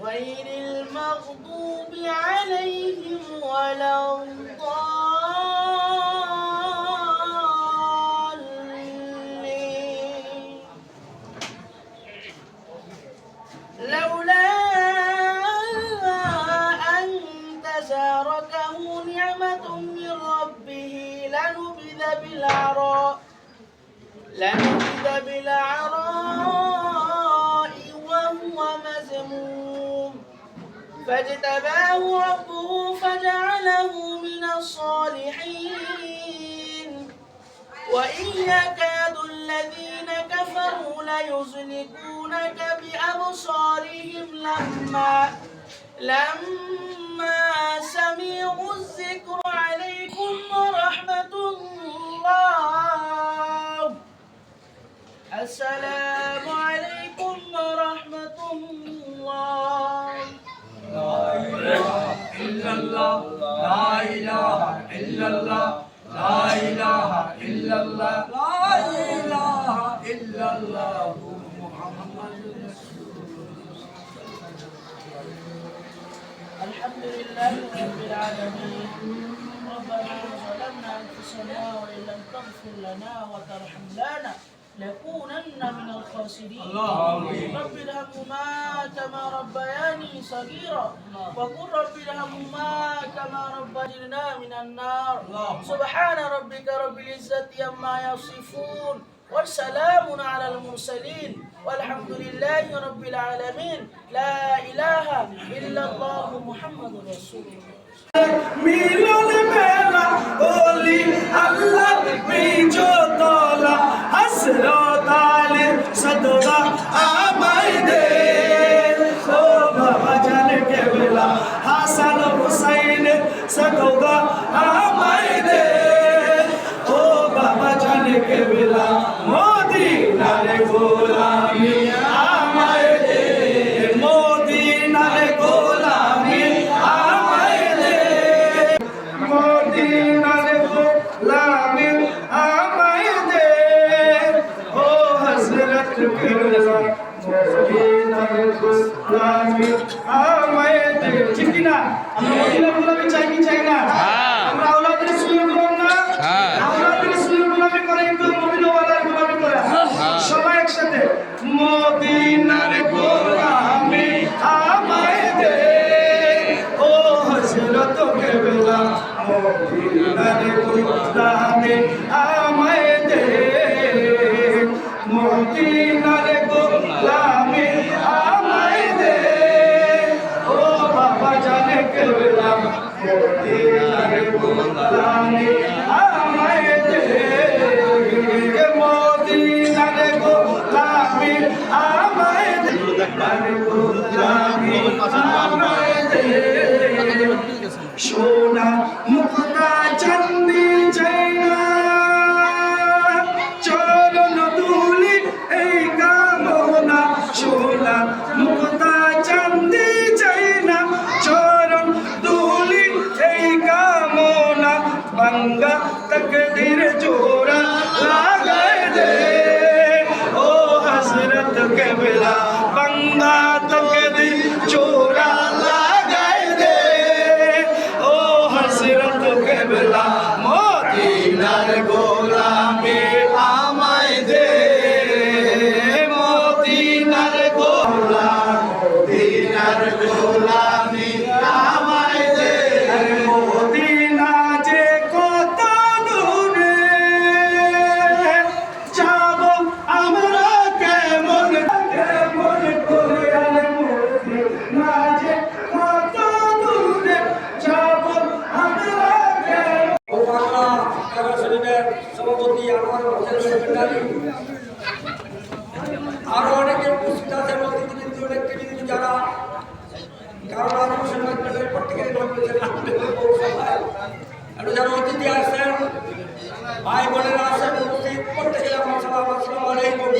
غير المغضوب عليهم ولا الضالين لولا أن تزاركه نعمة من ربه لنبذ بالعراء وهو مذموم فاجتباه ربه فجعله من الصالحين وإن يكاد الذين كفروا ليزلقونك بأبصارهم لما سمعوا الذكر عليكم ورحمة الله السلام عليكم ورحمة الله لا إله إلا الله لا إله إلا الله لا إله إلا الله لا إله إلا الله محمد رسول الله الحمد لله رب العالمين ربنا ظلمنا أنفسنا وإن لم تغفر لنا وترحمنا لنكونن من الخاسرين رب ارحمهما كما ربياني صغيرا وقل رب ارحمهما كما ربيانا من النار سبحان ربك رب العزة عما يصفون والسلام على المرسلين والحمد لله رب العالمين لا إله إلا الله محمد رسول الله মিলন মেলা বলি আল্লাহ বিজতলা হযরত আলী সদকা আমায় দে ও বাবা জান কেবলা হাসান হুসাইন সদকা আমায় দে ও বাবা জান কেবলা মদিনার গোলামি আমায় দে মদিনার গোলামি আমায় দে মদিনার গোলামি আমায় দে ও হযরত কেবলা মদিনার গোলামি আমায় দে ঠিক কি না আমরা মদিনার গোলামি চাই কি চাই না আমরা আওলাদের রাসূলের গোলাম না আওলাদের রাসূলের গোলামি করে কিন্তু মদিনাওয়ালার গোলামি করে সবাই একসাথে মদিনার গোলামি আমায় দে ও হযরত কেবলা মদিনার গোলামি আমায় দে মদিনার গোলামি আমায় দে ও বাবা জানে কেবলা মদিনার গোলামি আমায় দে মদিনার গোলামি আমায় দে গোলামি আমায় দে সোনা মুক্তা চাঁদি চাইনা চরণ ধুলি এই কামনা সোনা মুক্তা চাঁদি চাইনা চরণ ধুলি এই কামনা বাঙ্গা তকদীর জোড়া লাগায় দে ও হযরত কেবলা বাঙ্গা তকদীর জোড়া লাগায় দে ও হযরত কেবলা মদিনার গোলামি আমায় দে মদিনার গোলামি আমায় দে মদিনা যে কত দূরে যাব আমরা কেমন করে মদিনা যে কত দূরে যাব আমরা সভাপতি আমার আরো অনেকে উপস্থিত আছেন অতিথি ব্যক্তিবৃন্দ যারা কারণ আদর্শের মাধ্যমে প্রত্যেকের যারা অতিথি আছেন ভাই বোনেরা আছেন উপস্থিত প্রত্যেকে আমার সালাম আসসালামু আলাইকুম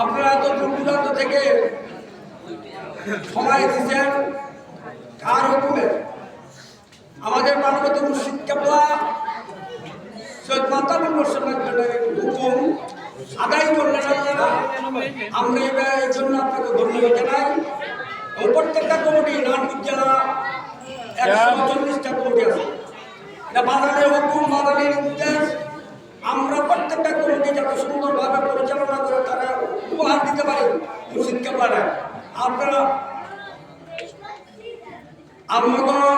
আপনারা তো দূর দূরান্ত থেকে সময় দিচ্ছেন কার হুকুমে আমাদের মানবত মুর্শিদ কেবলা সৈয়দ মাতাবুল মোর্শেদ হুকুম আদায় করলেন আমরা এই জন্য আপনাকে ধন্যবাদ জানাই। এবং প্রত্যেকটা কমিটি নানপুর জেলা 140টা কমিটি আছে, এটা বাজারের হুকুম, বাজারের নির্দেশ। আমরা প্রত্যেকটা কমিটি যাতে সুন্দরভাবে পরিচালনা করে তারা উপহার দিতে পারে মুর্শিদকে পারে। আপনারা আমাদের